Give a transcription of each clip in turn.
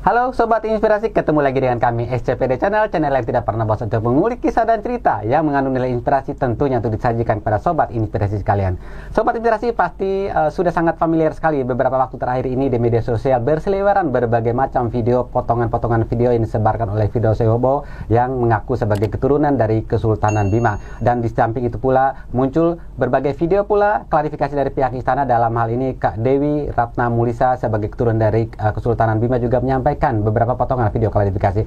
Halo Sobat Inspirasi, ketemu lagi dengan kami SCPD Channel yang tidak pernah bosan untuk mengulik kisah dan cerita yang mengandung nilai inspirasi tentunya untuk disajikan kepada Sobat Inspirasi sekalian. Sobat Inspirasi pasti sudah sangat familiar sekali beberapa waktu terakhir ini di media sosial berseliweran berbagai macam video, potongan-potongan video yang disebarkan oleh Firdaus Bobo yang mengaku sebagai keturunan dari Kesultanan Bima. Dan di samping itu pula muncul berbagai video pula klarifikasi dari pihak istana, dalam hal ini Kak Dewi Ratna Mulisa sebagai keturunan dari Kesultanan Bima juga menyampaikan beberapa potongan video klarifikasi.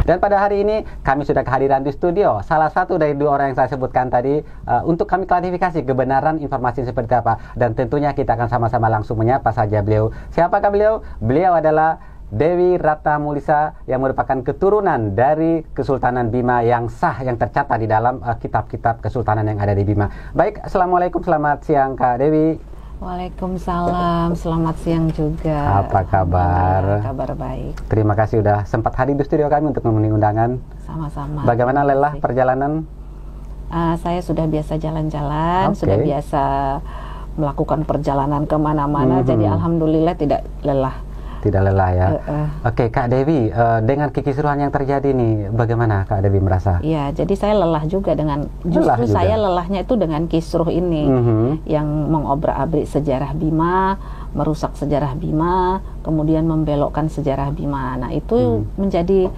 Dan pada hari ini kami sudah kehadiran di studio salah satu dari dua orang yang saya sebutkan tadi untuk kami klarifikasi kebenaran informasi seperti apa. Dan tentunya kita akan sama-sama langsung menyapa saja beliau. Siapakah beliau? Beliau adalah Dewi Ratna Mulisa yang merupakan keturunan dari Kesultanan Bima yang sah, yang tercatat di dalam kitab-kitab kesultanan yang ada di Bima. Baik, Assalamualaikum, selamat siang Kak Dewi. Waalaikumsalam, selamat siang juga. Apa kabar? Kabar baik. Terima kasih sudah sempat hadir di studio kami untuk memenuhi undangan. Sama-sama. Bagaimana lelah perjalanan? Saya sudah biasa jalan-jalan, sudah biasa melakukan perjalanan kemana-mana, jadi alhamdulillah tidak lelah. Tidak lelah ya. Oke, Kak Dewi, dengan kekisruhan yang terjadi nih, bagaimana Kak Dewi merasa? Ya, jadi saya lelah juga dengan, justru saya lelahnya itu dengan kisruh ini, yang mengobrak-abrik sejarah Bima, merusak sejarah Bima, kemudian membelokkan sejarah Bima. Nah, itu menjadi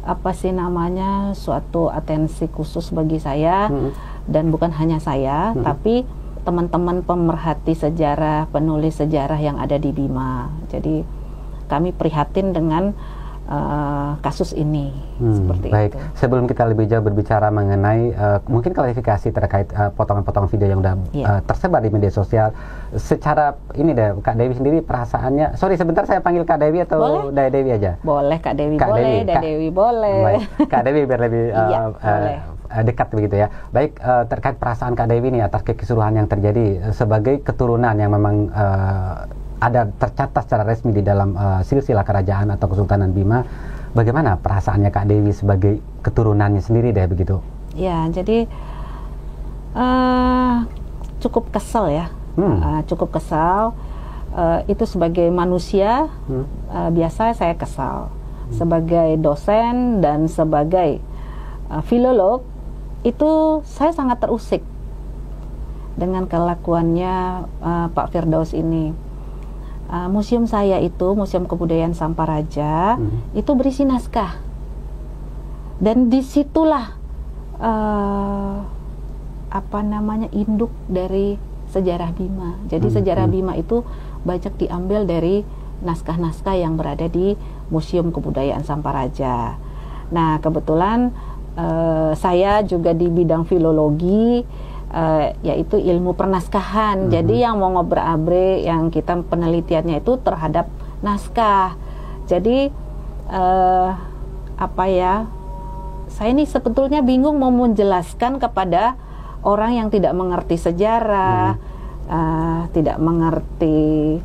apa sih namanya, suatu atensi khusus bagi saya, dan bukan hanya saya, tapi teman-teman pemerhati sejarah, penulis sejarah yang ada di Bima. Jadi kami prihatin dengan kasus ini. Seperti baik. itu. Sebelum kita lebih jauh berbicara mengenai mungkin klarifikasi terkait potongan-potongan video yang sudah tersebar di media sosial, secara ini deh Kak Dewi sendiri perasaannya. Sorry, sebentar saya panggil Kak Dewi atau Dewi aja? Boleh Kak Dewi, Kak boleh. Dewi. Dewi boleh. Baik. Kak Dewi biar lebih dekat begitu ya. Baik, terkait perasaan Kak Dewi nih atas kekisruhan yang terjadi sebagai keturunan yang memang ada tercatat secara resmi di dalam silsilah kerajaan atau Kesultanan Bima. Bagaimana perasaannya Kak Dewi sebagai keturunannya sendiri deh begitu? Ya, jadi cukup kesal ya, cukup kesal. Itu sebagai manusia biasa saya kesal. Sebagai dosen dan sebagai filolog itu saya sangat terusik dengan kelakuannya Pak Firdaus ini. Museum saya itu, Museum Kebudayaan Samparaja, itu berisi naskah. Dan disitulah induk dari sejarah Bima. Jadi sejarah Bima itu banyak diambil dari naskah-naskah yang berada di Museum Kebudayaan Samparaja. Nah, kebetulan saya juga di bidang filologi, yaitu ilmu pernaskahan. Jadi yang mau ngobrak-abrik, yang kita penelitiannya itu terhadap naskah. Jadi saya ini sebetulnya bingung mau menjelaskan kepada orang yang tidak mengerti sejarah, tidak mengerti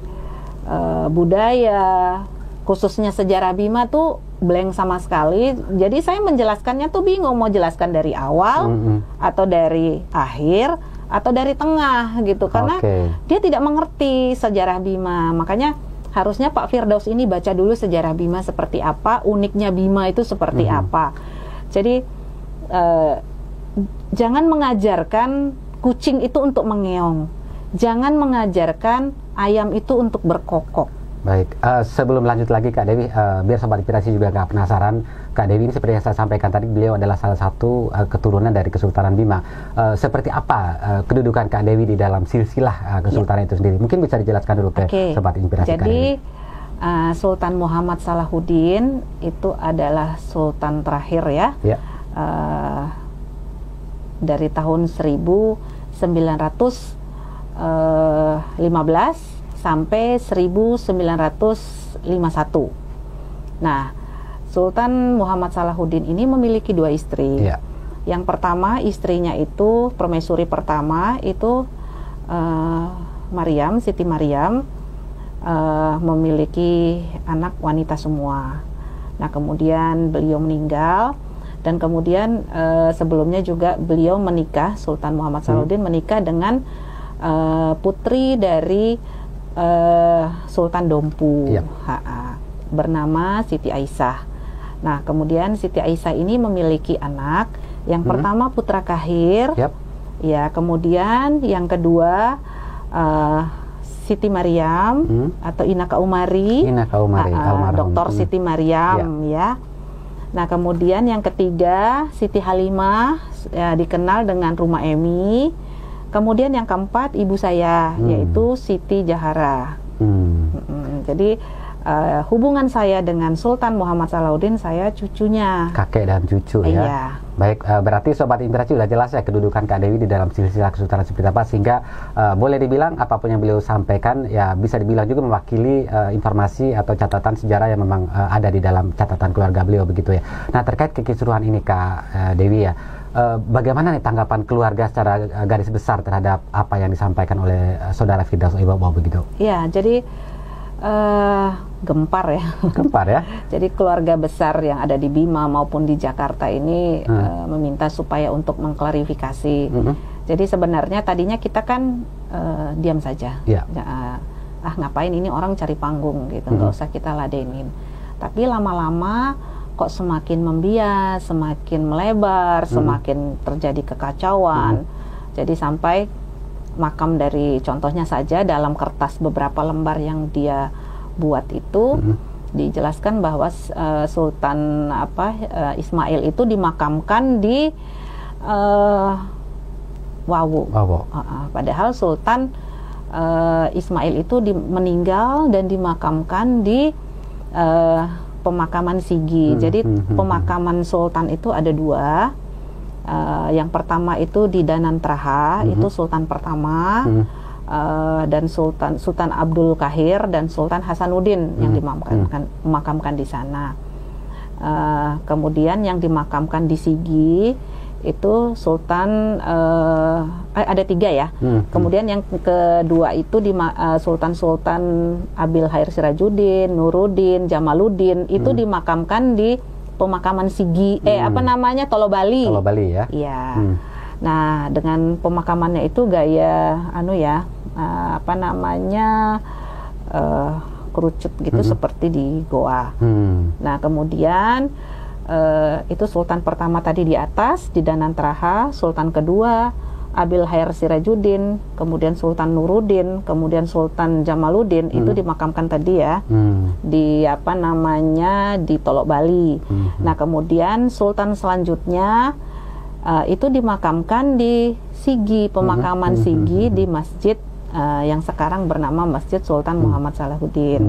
budaya, khususnya sejarah Bima tuh blank sama sekali. Jadi saya menjelaskannya tuh bingung mau jelaskan dari awal atau dari akhir atau dari tengah gitu, karena dia tidak mengerti sejarah Bima. Makanya harusnya Pak Firdaus ini baca dulu sejarah Bima seperti apa, uniknya Bima itu seperti apa. Jadi jangan mengajarkan kucing itu untuk mengeong, jangan mengajarkan ayam itu untuk berkokok. Baik, sebelum lanjut lagi Kak Dewi, biar Sobat Inspirasi juga gak penasaran, Kak Dewi ini seperti yang saya sampaikan tadi, beliau adalah salah satu keturunan dari Kesultanan Bima. Seperti apa kedudukan Kak Dewi di dalam silsilah Kesultanan itu sendiri? Mungkin bisa dijelaskan dulu ke Sobat Inspirasi. Jadi Sultan Muhammad Salahuddin itu adalah Sultan terakhir ya, dari tahun 1915 sampai 1951. Nah, Sultan Muhammad Salahuddin ini memiliki dua istri. Yang pertama, istrinya itu, permaisuri pertama itu Maryam, Siti Maryam. memiliki anak wanita semua. Nah, kemudian beliau meninggal, dan kemudian sebelumnya juga beliau menikah, Sultan Muhammad Salahuddin menikah dengan putri dari Sultan Dompu, bernama Siti Aisyah. Nah, kemudian Siti Aisyah ini memiliki anak, yang pertama putra kahir, ya, kemudian yang kedua Siti Maryam atau Inaka Umari, Dr. Siti Maryam, ya. Nah, kemudian yang ketiga Siti Halimah, ya, dikenal dengan Rumah Emi. Kemudian yang keempat ibu saya, yaitu Siti Jahara. Jadi hubungan saya dengan Sultan Muhammad Salahuddin, saya cucunya. Kakek dan cucu, ya. Iya. Baik, berarti Sobat Inspirasi sudah jelas ya kedudukan Kak Dewi di dalam silsilah kesultanan seperti apa, sehingga boleh dibilang apapun yang beliau sampaikan ya bisa dibilang juga mewakili informasi atau catatan sejarah yang memang ada di dalam catatan keluarga beliau begitu ya. Nah, terkait kekisruhan ini Kak Dewi ya, bagaimana nih tanggapan keluarga secara garis besar terhadap apa yang disampaikan oleh saudara Firdaus Ibowo begitu? Ya, jadi gempar ya. Gempar ya. Jadi keluarga besar yang ada di Bima maupun di Jakarta ini meminta supaya untuk mengklarifikasi. Jadi sebenarnya tadinya kita kan diam saja. Ngapain ini orang cari panggung gitu, nggak usah kita ladenin. Tapi lama-lama kok semakin membias, semakin melebar, semakin terjadi kekacauan. Jadi sampai makam dari, contohnya saja dalam kertas beberapa lembar yang dia buat itu dijelaskan bahwa Sultan Ismail itu dimakamkan di Wawu. Padahal Sultan Ismail itu meninggal dan dimakamkan di pemakaman Sigi. Jadi pemakaman Sultan itu ada dua. Yang pertama itu di Danantraha, itu Sultan pertama, dan Sultan Abdul Kahir dan Sultan Hasanuddin yang dimakamkan di sana. Kemudian yang dimakamkan di Sigi itu Sultan ada tiga ya. Kemudian yang kedua itu Sultan Abil Khair Sirajuddin, Nuruddin, Jamaluddin itu dimakamkan di pemakaman Sigi, Tolobali. Tolobali ya. Iya. Nah, dengan pemakamannya itu gaya kerucut gitu, seperti di goa. Nah, kemudian itu Sultan pertama tadi di atas di Danantraha, Sultan kedua Abil Khair Sirajuddin, kemudian Sultan Nuruddin, kemudian Sultan Jamaluddin itu dimakamkan tadi ya di di Tolok Bali. Nah, kemudian Sultan selanjutnya itu dimakamkan di Sigi, pemakaman Sigi di masjid yang sekarang bernama Masjid Sultan Muhammad Salahuddin.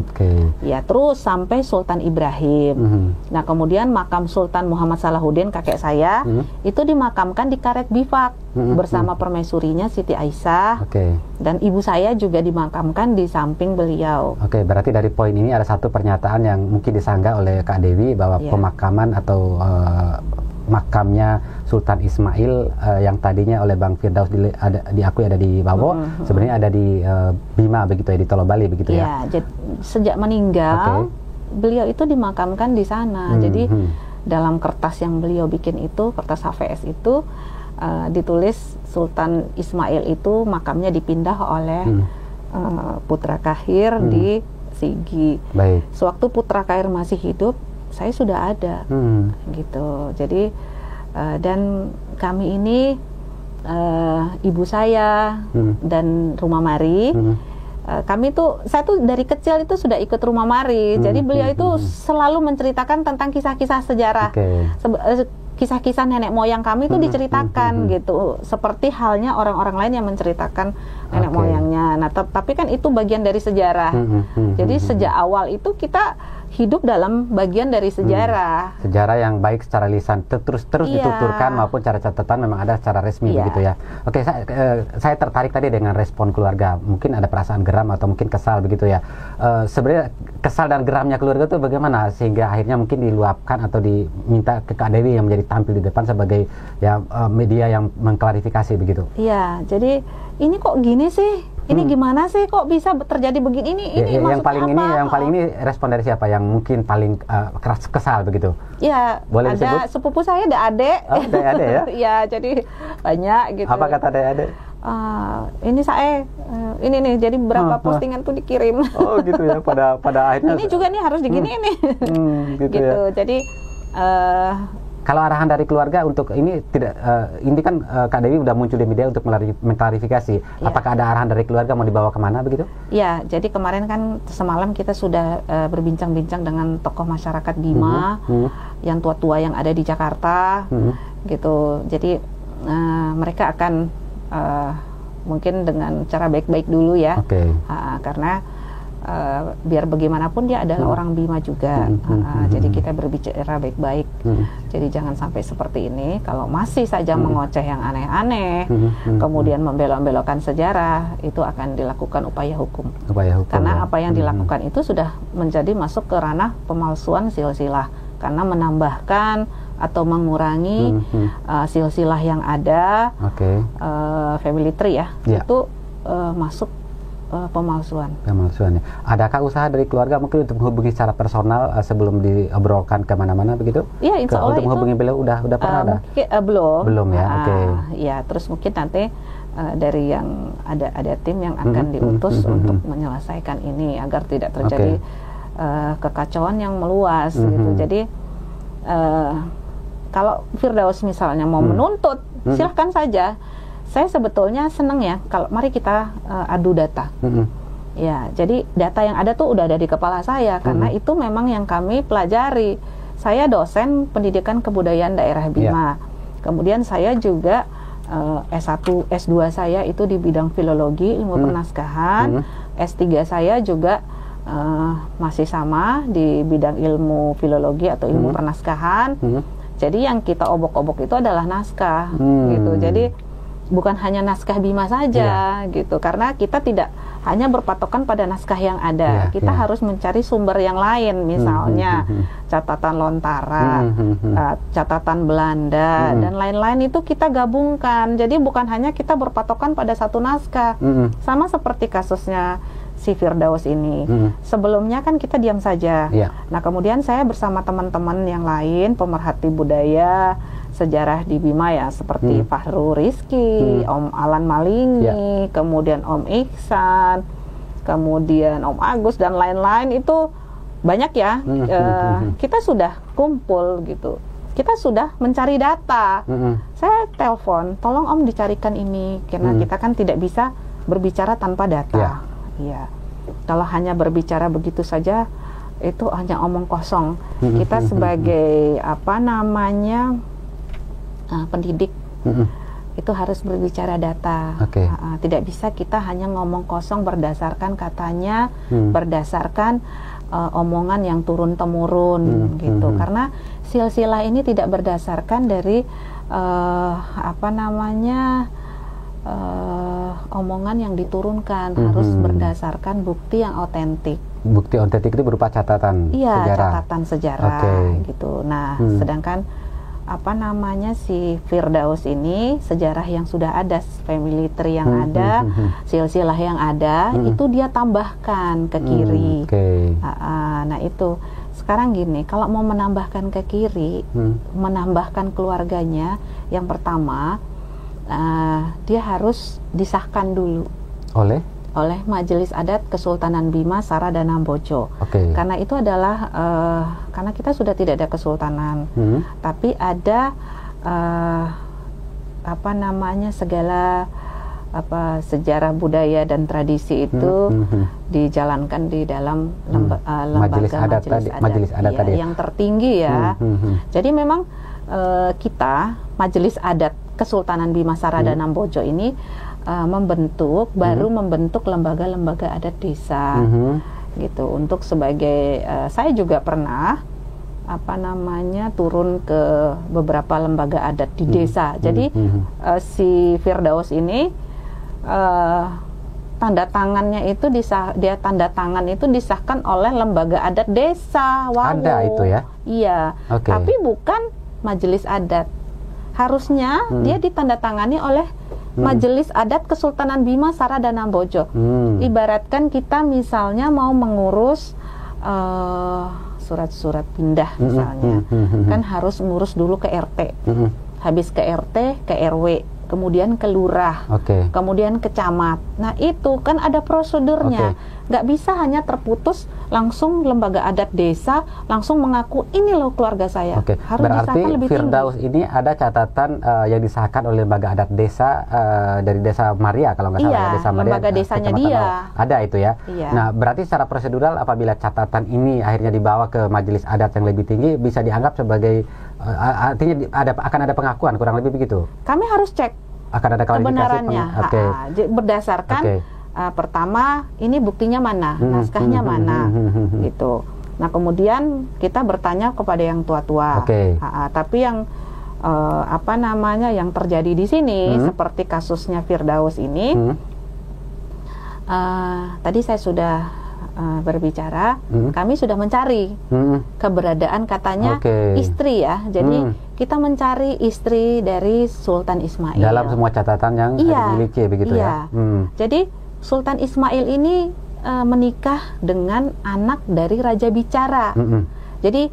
Ya, terus sampai Sultan Ibrahim. Nah, kemudian makam Sultan Muhammad Salahuddin kakek saya itu dimakamkan di Karet Bifak bersama permaisurinya Siti Aisyah. Dan ibu saya juga dimakamkan di samping beliau. Berarti dari poin ini ada satu pernyataan yang mungkin disanggah oleh Kak Dewi bahwa pemakaman atau makamnya Sultan Ismail yang tadinya oleh Bang Firdaus diakui ada di Wawo, sebenarnya ada di Bima begitu ya, di Tolobali begitu ya. Sejak meninggal beliau itu dimakamkan di sana. Jadi dalam kertas yang beliau bikin itu, kertas HVS itu ditulis Sultan Ismail itu makamnya dipindah oleh Putra Kahir di Sigi. Sewaktu Putra Kahir masih hidup, saya sudah ada gitu. Jadi dan kami ini ibu saya dan Rumah Mari, saya tuh dari kecil itu sudah ikut Rumah Mari. Jadi beliau itu selalu menceritakan tentang kisah-kisah sejarah, kisah-kisah nenek moyang kami itu diceritakan gitu, seperti halnya orang-orang lain yang menceritakan nenek moyangnya. Nah, tapi kan itu bagian dari sejarah. Jadi sejak awal itu kita hidup dalam bagian dari sejarah. Sejarah yang baik secara lisan terus dituturkan maupun cara catatan memang ada secara resmi begitu ya. Saya tertarik tadi dengan respon keluarga. Mungkin ada perasaan geram atau mungkin kesal begitu ya. Sebenarnya kesal dan geramnya keluarga itu bagaimana sehingga akhirnya mungkin diluapkan atau diminta ke Kak Dewi yang menjadi tampil di depan sebagai media yang mengklarifikasi begitu. Iya, jadi ini kok gini sih? ini gimana sih kok bisa terjadi begini, ini yang paling apa? Yang paling ini respon dari siapa yang mungkin paling keras kesal begitu? Ya, boleh ada disebut? Sepupu saya, ada adik. Oh, ada adik ya? Ya, jadi banyak gitu. Apa kata adik? Ini saya, ini nih, jadi berapa postingan tuh dikirim. Oh gitu ya, pada akhirnya. Ini juga nih harus digini nih. Gitu ya. Jadi kalau arahan dari keluarga untuk ini tidak, ini kan Kak Dewi udah muncul di media untuk mengklarifikasi. Ya. Apakah ada arahan dari keluarga mau dibawa kemana begitu? Ya, jadi kemarin kan semalam kita sudah berbincang-bincang dengan tokoh masyarakat Bima, yang tua-tua yang ada di Jakarta, gitu. Jadi mereka akan mungkin dengan cara baik-baik dulu ya, karena biar bagaimanapun dia adalah orang Bima juga, jadi kita berbicara baik-baik, jadi jangan sampai seperti ini. Kalau masih saja mengoceh yang aneh-aneh, kemudian membelok-belokkan sejarah, itu akan dilakukan upaya hukum. Karena apa yang dilakukan itu sudah menjadi masuk ke ranah pemalsuan silsilah, karena menambahkan atau mengurangi silsilah yang ada, family tree ya, itu masuk pemalsuan. Pemalsuan ya. Adakah usaha dari keluarga mungkin untuk menghubungi secara personal sebelum diobrolkan kemana-mana begitu? Iya, insya Allah untuk menghubungi beliau udah pernah ada? Belum ya. Ya, terus mungkin nanti dari yang ada tim yang akan diutus untuk menyelesaikan ini agar tidak terjadi kekacauan yang meluas gitu. Jadi kalau Firdaus misalnya mau menuntut, silahkan saja. Saya sebetulnya senang ya, kalau mari kita adu data. Ya, jadi data yang ada tuh udah ada di kepala saya, karena itu memang yang kami pelajari. Saya dosen pendidikan kebudayaan daerah Bima. Kemudian saya juga S1, S2 saya itu di bidang filologi, ilmu penaskahan. S3 saya juga masih sama di bidang ilmu filologi atau ilmu penaskahan. Jadi yang kita obok-obok itu adalah naskah, gitu. Jadi bukan hanya naskah Bima saja, gitu. Karena kita tidak hanya berpatokan pada naskah yang ada. Kita harus mencari sumber yang lain, misalnya catatan Lontara, catatan Belanda, dan lain-lain itu kita gabungkan. Jadi bukan hanya kita berpatokan pada satu naskah. Sama seperti kasusnya si Firdaus ini. Sebelumnya kan kita diam saja. Nah, kemudian saya bersama teman-teman yang lain, pemerhati budaya sejarah di Bima ya, seperti Fahru Rizky, Om Alan Malingi, kemudian Om Iksan, kemudian Om Agus dan lain-lain, itu banyak ya. Kita sudah kumpul gitu. Kita sudah mencari data. Saya telepon, tolong Om dicarikan ini, karena kita kan tidak bisa berbicara tanpa data. Iya. Kalau hanya berbicara begitu saja, itu hanya omong kosong. Kita sebagai pendidik itu harus berbicara data. Tidak bisa kita hanya ngomong kosong berdasarkan katanya, berdasarkan omongan yang turun temurun gitu. Karena silsilah ini tidak berdasarkan dari omongan yang diturunkan, harus berdasarkan bukti yang otentik. Bukti otentik itu berupa catatan sejarah. Catatan sejarah gitu. Nah, sedangkan si Firdaus ini, sejarah yang sudah ada, family tree yang ada, silsilah yang ada, itu dia tambahkan ke kiri. Nah, itu sekarang gini, kalau mau menambahkan ke kiri, menambahkan keluarganya, yang pertama dia harus disahkan dulu oleh Majelis Adat Kesultanan Bima Sara dan Nambojo. Karena itu adalah karena kita sudah tidak ada kesultanan, tapi ada segala sejarah budaya dan tradisi itu dijalankan di dalam lembaga Majelis Adat tadi, yang tertinggi ya. Jadi memang kita Majelis Adat Kesultanan Bima Sara dan Nambojo ini baru membentuk lembaga-lembaga adat desa, gitu. Untuk sebagai saya juga pernah turun ke beberapa lembaga adat di desa. Jadi si Firdaus ini tanda tangannya itu disahkan oleh lembaga adat desa. Ada itu ya? Iya. Tapi bukan majelis adat. Harusnya dia ditandatangani oleh Majelis Adat Kesultanan Bima Sara dan Ambojo. Ibaratkan kita misalnya mau mengurus surat-surat pindah misalnya, kan harus ngurus dulu ke RT, habis ke RT ke RW, kemudian ke lurah, kemudian ke camat. Nah itu kan ada prosedurnya, nggak bisa hanya terputus langsung lembaga adat desa langsung mengaku ini loh keluarga saya. Harus berarti Firdaus ini ada catatan yang disahkan oleh lembaga adat desa dari Desa Maria kalau nggak salah, Desa Maria, lembaga desanya dia. Ada itu ya. Nah berarti secara prosedural apabila catatan ini akhirnya dibawa ke majelis adat yang lebih tinggi bisa dianggap sebagai artinya akan ada pengakuan, kurang lebih begitu. Kami harus cek akan ada kebenarannya, berdasarkan pertama ini buktinya mana, naskahnya mana, gitu. Nah kemudian kita bertanya kepada yang tua-tua. Tapi yang yang terjadi di sini seperti kasusnya Firdaus ini, tadi saya sudah berbicara, kami sudah mencari keberadaan katanya istri ya. Jadi kita mencari istri dari Sultan Ismail. Dalam semua catatan yang dimiliki begitu ya. Jadi Sultan Ismail ini menikah dengan anak dari Raja Bicara. Jadi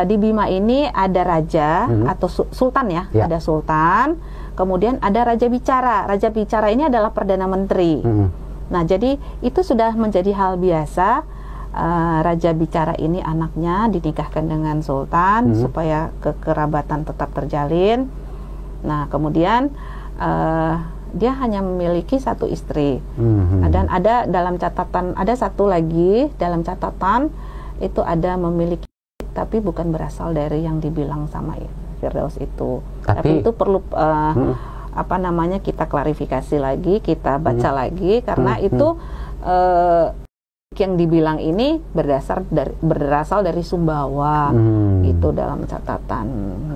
di Bima ini ada raja atau sultan ya, ada sultan, kemudian ada Raja Bicara. Raja Bicara ini adalah Perdana Menteri. Nah, jadi itu sudah menjadi hal biasa. Raja Bicara ini anaknya dinikahkan dengan sultan supaya kekerabatan tetap terjalin. Nah, kemudian dia hanya memiliki satu istri. Dan ada dalam catatan, ada satu lagi dalam catatan itu ada memiliki, tapi bukan berasal dari yang dibilang sama Firdaus itu. Tapi itu perlu kita klarifikasi lagi, kita baca lagi, karena itu yang dibilang ini berasal dari Sumbawa, itu dalam catatan.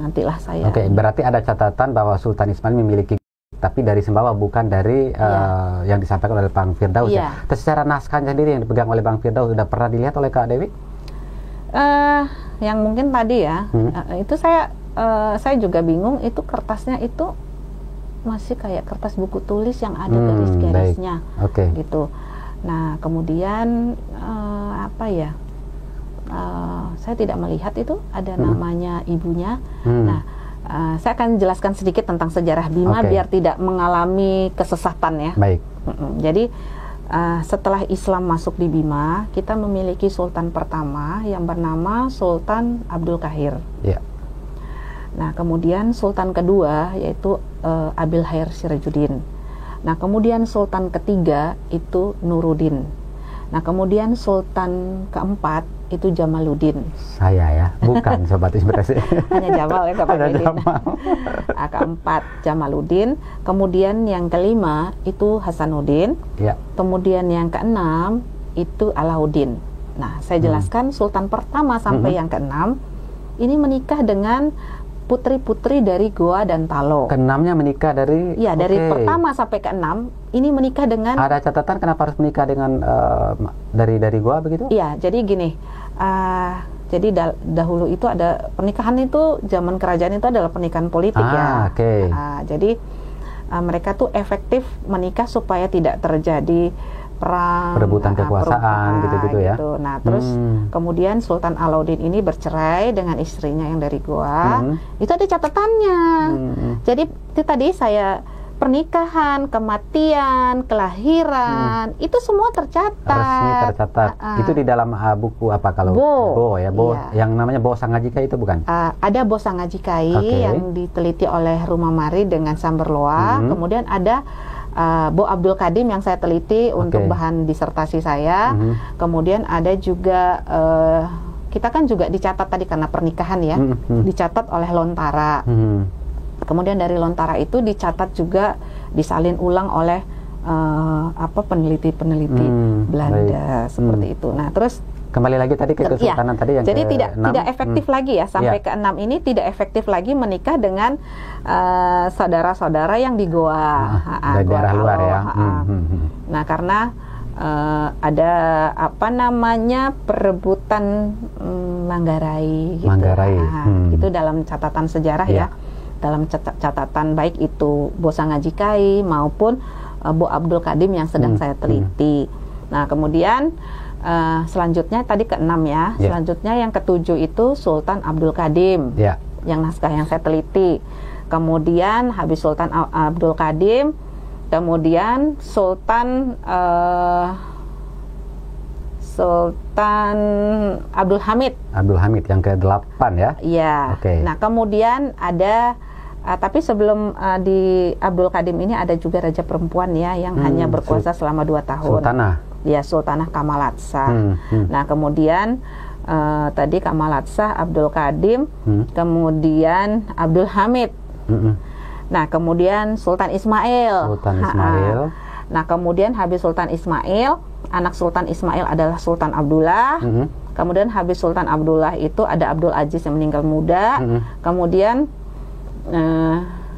Nantilah saya. Berarti ada catatan bahwa Sultan Ismail memiliki, tapi dari Sumbawa, bukan dari yang disampaikan oleh Bang Firdaus ya. Terus secara naskahnya sendiri yang dipegang oleh Bang Firdaus sudah pernah dilihat oleh Kak Dewi? Yang mungkin tadi ya, itu saya juga bingung, itu kertasnya itu masih kayak kertas buku tulis yang ada garis-garisnya, gitu. Nah kemudian saya tidak melihat itu ada namanya ibunya. Nah saya akan jelaskan sedikit tentang sejarah Bima biar tidak mengalami kesesatan ya. Jadi setelah Islam masuk di Bima, kita memiliki sultan pertama yang bernama Sultan Abdul Qahir. Nah kemudian sultan kedua yaitu Abil Khair Sirajuddin. Nah kemudian sultan ketiga itu Nuruddin. Nah kemudian sultan keempat itu Jamaluddin. Saya ya, bukan Sobat Inspirasi. Hanya Jamal ya Kak Jamal. Keempat Jamaluddin. Kemudian yang kelima itu Hasanuddin. Kemudian yang keenam itu Alauddin. Nah saya jelaskan sultan pertama sampai yang keenam ini menikah dengan putri-putri dari Goa dan Talo. Keenamnya menikah dari? Ya, dari pertama sampai keenam ini menikah dengan. Ada catatan kenapa harus menikah dengan dari Goa begitu? Iya, jadi gini. Jadi dahulu itu ada pernikahan itu zaman kerajaan itu adalah pernikahan politik ya. Jadi mereka tuh efektif menikah supaya tidak terjadi perang, perebutan kekuasaan gitu-gitu ya. Nah, terus kemudian Sultan Alauddin ini bercerai dengan istrinya yang dari Goa. Itu ada catatannya. Jadi itu tadi saya pernikahan, kematian, kelahiran, itu semua tercatat. Resmi tercatat. Itu di dalam buku apa kalau Bo ya, Bo yang namanya Bo Sanghaji Kai itu bukan? Ada Bo Sanghaji Kai yang diteliti oleh Rumah Mari dengan Samberloa. Kemudian ada Bo Abdul Kadim yang saya teliti untuk bahan disertasi saya. Kemudian ada juga kita kan juga dicatat tadi karena pernikahan ya, dicatat oleh Lontara. Kemudian dari Lontara itu dicatat juga disalin ulang oleh peneliti-peneliti Belanda seperti itu. Nah, terus kembali lagi tadi ke kesultanan tadi yang jadi tidak efektif lagi ya sampai ke-6 ini tidak efektif lagi menikah dengan saudara-saudara yang di Goa, dari daerah luar ya. Nah, karena ada perebutan Manggarai gitu. Itu dalam catatan sejarah ya. dalam catatan baik itu Bosa Ngajikai maupun Bu Abdul Qadim yang sedang saya teliti. Nah, kemudian selanjutnya tadi ke-6 ya. Selanjutnya yang ke-7 itu Sultan Abdul Qadim. Yang naskah yang saya teliti. Kemudian habis Sultan Abdul Qadim, kemudian Sultan Abdul Hamid. Abdul Hamid yang ke-8 ya? Iya. Nah, kemudian ada tapi sebelum di Abdul Qadim ini ada juga raja perempuan ya yang hanya berkuasa selama 2 tahun. Sultanah. Ya, Sultanah Kamalatsa. Nah, kemudian tadi Kamalatsa, Abdul Qadim, kemudian Abdul Hamid. Nah, kemudian Sultan Ismail. Nah, kemudian habis Sultan Ismail, anak Sultan Ismail adalah Sultan Abdullah. Kemudian habis Sultan Abdullah itu ada Abdul Aziz yang meninggal muda. Kemudian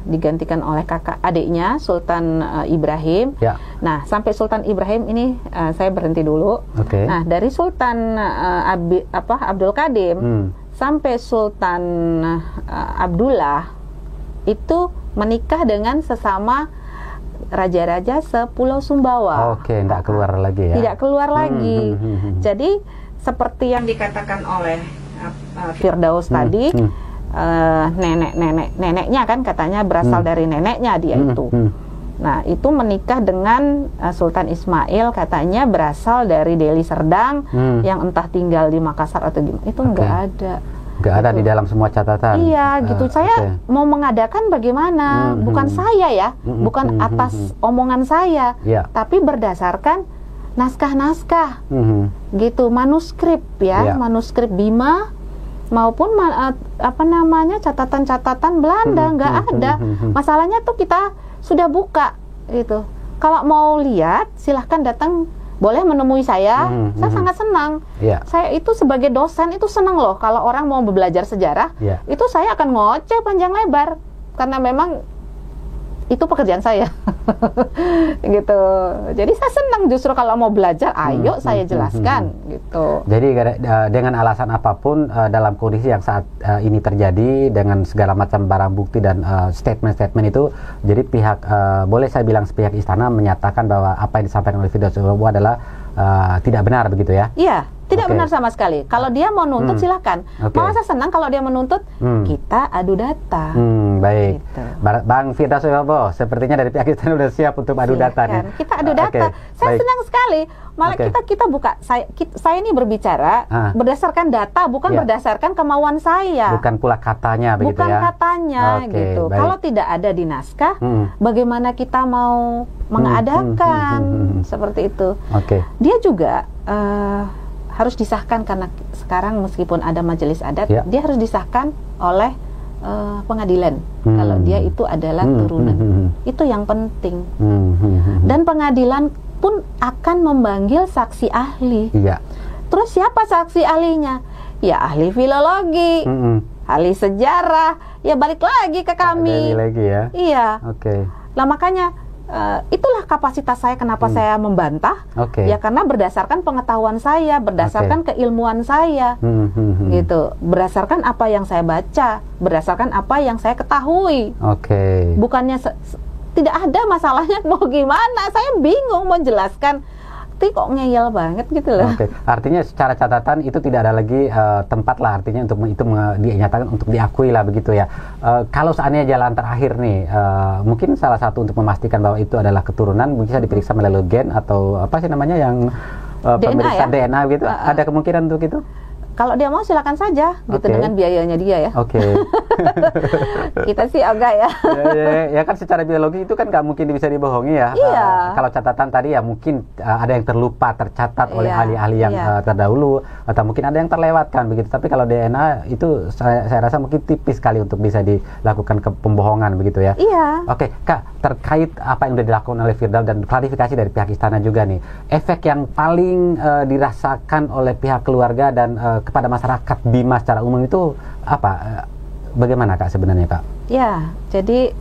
digantikan oleh kakak adiknya Sultan Ibrahim. Nah, sampai Sultan Ibrahim ini saya berhenti dulu. Nah, dari Sultan Abdul Qadim sampai Sultan Abdullah itu menikah dengan sesama raja-raja sepulau Sumbawa. Tidak keluar lagi ya. Tidak keluar lagi. Jadi seperti yang dikatakan oleh Firdaus tadi, neneknya kan katanya berasal dari neneknya dia itu. Nah, itu menikah dengan Sultan Ismail katanya berasal dari Deli Serdang yang entah tinggal di Makassar atau gimana. Itu enggak ada. Enggak ada di dalam semua catatan. Iya, gitu. Saya mau mengadakan bagaimana? Bukan saya ya, bukan atas omongan saya, tapi berdasarkan naskah-naskah. Gitu, manuskrip ya, manuskrip Bima maupun catatan-catatan Belanda nggak ada. Masalahnya tuh kita sudah buka gitu. Kalau mau lihat silahkan datang, boleh menemui saya. Saya sangat senang. Saya itu sebagai dosen itu senang loh kalau orang mau belajar sejarah. Itu saya akan ngoceh panjang lebar karena memang itu pekerjaan saya. Gitu. Jadi saya senang justru kalau mau belajar, ayo saya jelaskan gitu. Jadi dengan alasan apapun dalam kondisi yang saat ini terjadi dengan segala macam barang bukti dan statement-statement itu, jadi pihak boleh saya bilang pihak istana menyatakan bahwa apa yang disampaikan oleh Firdaus adalah tidak benar begitu ya? Iya. Tidak benar sama sekali. Kalau dia mau nuntut silahkan. Malah saya senang kalau dia menuntut, kita adu data. Baik. Gitu. Bang Firdaus, sepertinya dari pihak istana sudah siap untuk adu data nih. Kita adu data. Saya senang sekali. Malah kita buka. Saya ini berbicara berdasarkan data, bukan berdasarkan kemauan saya. Bukan pula katanya begitu ya. Bukan katanya gitu. Kalau tidak ada di naskah, bagaimana kita mau mengadakan seperti itu. Dia juga harus disahkan karena sekarang meskipun ada majelis adat, dia harus disahkan oleh pengadilan. Kalau dia itu adalah turunan, itu yang penting. Dan pengadilan pun akan memanggil saksi ahli. Terus siapa saksi ahlinya? Ya ahli filologi, ahli sejarah. Ya balik lagi ke kami. Lagi ya. Iya. Nah makanya itulah kapasitas saya kenapa saya membantah. Ya karena berdasarkan pengetahuan saya, berdasarkan keilmuan saya. Gitu. Berdasarkan apa yang saya baca, berdasarkan apa yang saya ketahui. Bukannya tidak ada masalahnya mau gimana, saya bingung mau jelaskan. Tapi kok ngeyel banget gitu loh. Artinya secara catatan itu tidak ada lagi tempat lah artinya untuk itu dinyatakan untuk diakui lah begitu ya. Kalau seandainya jalan terakhir nih, mungkin salah satu untuk memastikan bahwa itu adalah keturunan bisa diperiksa melalui gen atau apa sih namanya yang pemeriksaan DNA gitu. Ada kemungkinan untuk itu? Kalau dia mau silakan saja, gitu dengan biayanya dia ya. Kita sih agak ya. Ya kan secara biologi itu kan nggak mungkin bisa dibohongi ya. Kalau catatan tadi ya mungkin ada yang terlupa tercatat oleh ahli-ahli yang terdahulu atau mungkin ada yang terlewatkan begitu. Tapi kalau DNA itu saya rasa mungkin tipis sekali untuk bisa dilakukan pembohongan begitu ya. Kak, terkait apa yang sudah dilakukan oleh Firdaus dan klarifikasi dari pihak istana juga nih, efek yang paling dirasakan oleh pihak keluarga dan kepada masyarakat Bima secara umum itu apa? Bagaimana Kak sebenarnya Kak? Ya, jadi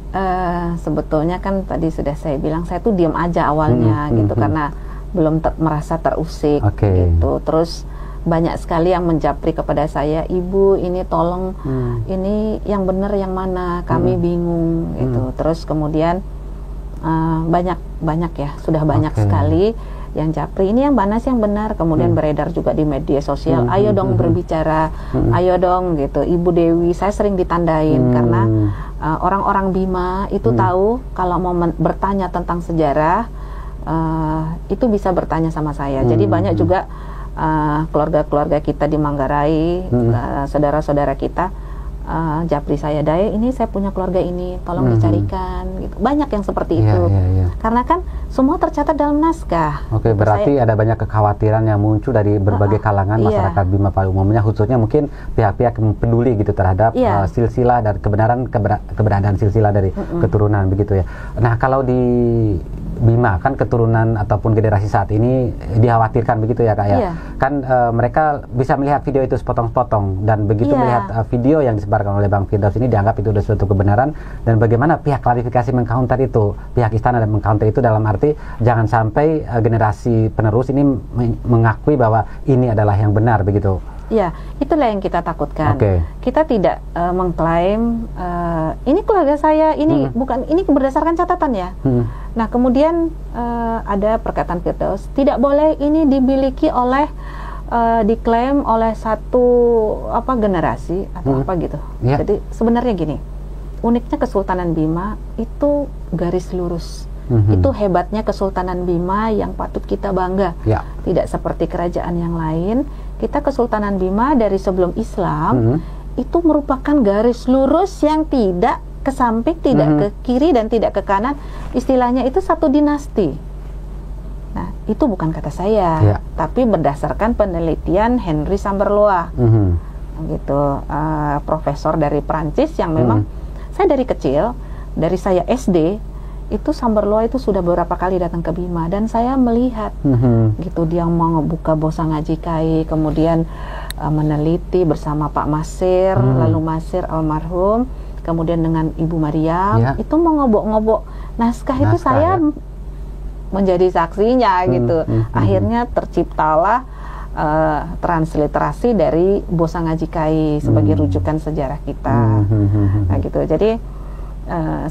sebetulnya kan tadi sudah saya bilang saya tuh diam aja awalnya gitu karena belum merasa terusik gitu. Terus banyak sekali yang menjapri kepada saya, Ibu ini tolong ini yang benar yang mana, kami bingung gitu. Terus kemudian banyak ya, sudah banyak sekali yang japri, ini yang mana sih yang benar. Kemudian beredar juga di media sosial, ayo dong berbicara, ayo dong gitu, Ibu Dewi. Saya sering ditandain karena orang-orang Bima itu tahu kalau mau bertanya tentang sejarah itu bisa bertanya sama saya. Jadi banyak juga keluarga-keluarga kita di Manggarai, saudara-saudara kita japri saya, Dae ini saya punya keluarga ini, tolong dicarikan gitu. Banyak yang seperti itu. Karena kan semua tercatat dalam naskah. Oke, berarti ada banyak kekhawatiran yang muncul dari berbagai kalangan masyarakat Bima pada umumnya, khususnya mungkin pihak-pihak yang peduli gitu terhadap silsilah dan keberadaan silsilah dari keturunan begitu ya. Nah, kalau di Bima kan keturunan ataupun generasi saat ini dikhawatirkan begitu ya Kak ya. Kan mereka bisa melihat video itu sepotong-sepotong, dan begitu melihat video yang disebarkan oleh Bang Firdaus ini dianggap itu sudah suatu kebenaran, dan bagaimana pihak klarifikasi mengcounter itu, pihak istana dan mengcounter itu dalam arti jangan sampai generasi penerus ini mengakui bahwa ini adalah yang benar begitu. Ya, itulah yang kita takutkan. Kita tidak mengklaim ini keluarga saya, ini bukan, ini berdasarkan catatan ya. Nah, kemudian ada perkataan Firdaus, tidak boleh ini dimiliki oleh diklaim oleh satu generasi atau apa gitu. Jadi sebenarnya gini, uniknya Kesultanan Bima itu garis lurus. Itu hebatnya Kesultanan Bima yang patut kita bangga. Tidak seperti kerajaan yang lain. Kita Kesultanan Bima dari sebelum Islam itu merupakan garis lurus yang tidak ke samping, tidak ke kiri dan tidak ke kanan. Istilahnya itu satu dinasti. Nah, itu bukan kata saya, tapi berdasarkan penelitian Henry Samberloa, gitu, profesor dari Prancis yang memang saya dari kecil, dari saya SD itu Samberloa itu sudah beberapa kali datang ke Bima, dan saya melihat gitu dia mau buka Bosa Ngaji Kai, kemudian meneliti bersama Pak Masir, lalu Masir almarhum, kemudian dengan Ibu Mariam itu mengobok-ngobok naskah itu saya menjadi saksinya gitu. Akhirnya terciptalah transliterasi dari Bosa Ngaji Kai sebagai rujukan sejarah kita. Nah gitu. Jadi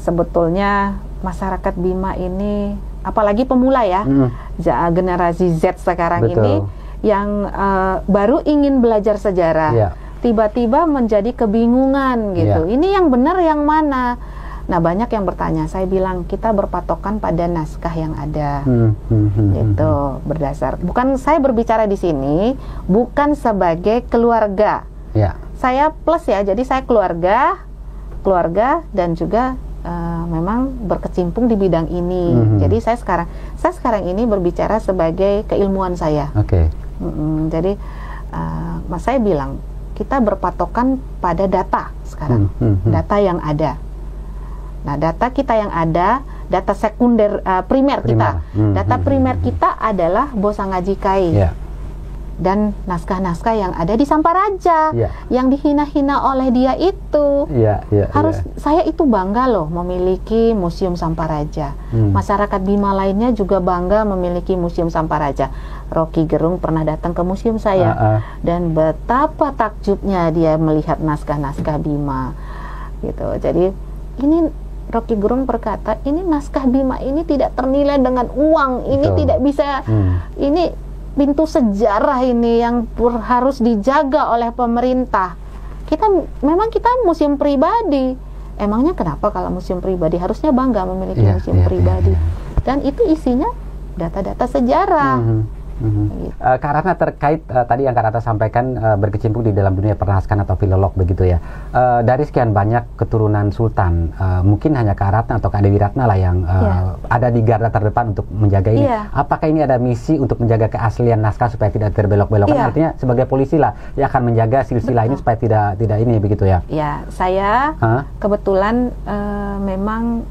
sebetulnya masyarakat Bima ini, apalagi pemula ya, generasi Z sekarang ini yang baru ingin belajar sejarah, tiba-tiba menjadi kebingungan gitu. Ini yang benar yang mana? Nah, banyak yang bertanya. Saya bilang kita berpatokan pada naskah yang ada, gitu, berdasar. Bukan saya berbicara di sini, bukan sebagai keluarga. Saya plus ya, jadi saya keluarga dan juga memang berkecimpung di bidang ini. Jadi saya sekarang ini berbicara sebagai keilmuan saya. Jadi saya bilang kita berpatokan pada data sekarang, data yang ada. Nah, data kita yang ada, data sekunder, primer kita. Data primer kita adalah Bosa Ngaji Kai. Dan naskah-naskah yang ada di Samparaja, yang dihina-hina oleh dia itu. Saya itu bangga loh memiliki Museum Samparaja. Masyarakat Bima lainnya juga bangga memiliki Museum Samparaja. Rocky Gerung pernah datang ke museum saya, dan betapa takjubnya dia melihat naskah-naskah Bima. Gitu. Jadi ini Rocky Gerung berkata, ini naskah Bima ini tidak ternilai dengan uang, ini tidak bisa, ini pintu sejarah ini yang harus dijaga oleh pemerintah. Memang kita museum pribadi. Emangnya kenapa kalau museum pribadi harusnya bangga memiliki museum pribadi? Dan itu isinya data-data sejarah. Kak Ratna, terkait tadi yang Kak Ratna sampaikan berkecimpung di dalam dunia pernaskah atau filolog begitu ya, dari sekian banyak keturunan sultan, mungkin hanya Kak Ratna atau Kak Dewi Ratna lah yang ada di garda terdepan untuk menjaga ini. Apakah ini ada misi untuk menjaga keaslian naskah supaya tidak terbelok-belokkan? Artinya sebagai polisi lah yang akan menjaga silsilah ini supaya tidak ini begitu ya? Ya, saya kebetulan memang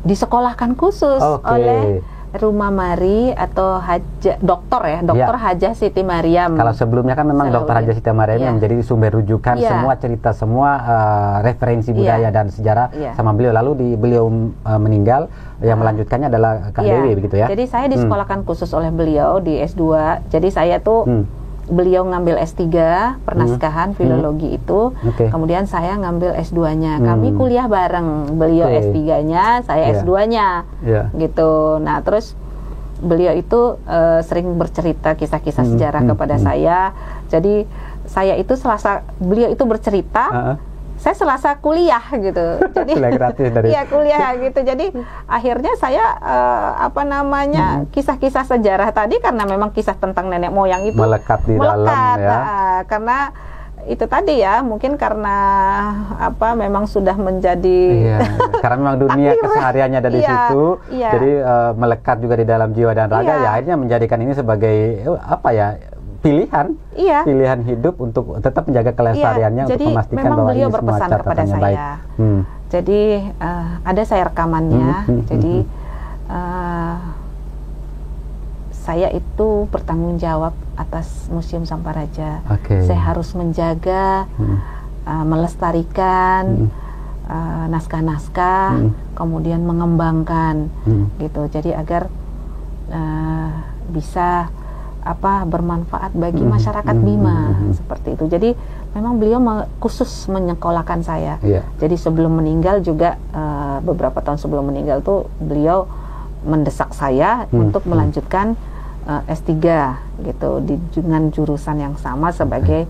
disekolahkan khusus oleh Rumah Mari atau Dokter Hajah Siti Mariam. Kalau sebelumnya kan memang Dokter Hajah Siti Mariam yang menjadi sumber rujukan semua cerita, semua referensi budaya dan sejarah sama beliau. Lalu beliau meninggal, yang melanjutkannya adalah Kak Dewi begitu ya. Jadi saya disekolahkan khusus oleh beliau di S2. Jadi saya tuh beliau ngambil S3 pernaskahan filologi itu, kemudian saya ngambil S2-nya. Kami kuliah bareng, beliau S3-nya, saya S2-nya, gitu. Nah, terus beliau itu sering bercerita kisah-kisah sejarah kepada saya. Jadi saya itu selasa beliau itu bercerita, saya selasa kuliah gitu. Jadi gratis dari kuliah gitu. Jadi akhirnya saya kisah-kisah sejarah tadi, karena memang kisah tentang nenek moyang itu melekat di dalam ya. Karena itu tadi ya, mungkin karena memang sudah menjadi karena memang dunia kesehariannya ada di situ, jadi melekat juga di dalam jiwa dan raga, ya akhirnya menjadikan ini sebagai pilihan hidup untuk tetap menjaga kelestariannya, untuk memastikan bahwa ini semua catatannya baik. Jadi ada saya rekamannya. Jadi saya itu bertanggung jawab atas Museum Samparaja. Saya harus menjaga, melestarikan naskah-naskah, kemudian mengembangkan, gitu. Jadi agar bisa bermanfaat bagi masyarakat Bima, seperti itu. Jadi memang beliau khusus menyekolahkan saya. Jadi sebelum meninggal juga, beberapa tahun sebelum meninggal tuh beliau mendesak saya untuk melanjutkan S3 gitu dengan jurusan yang sama sebagai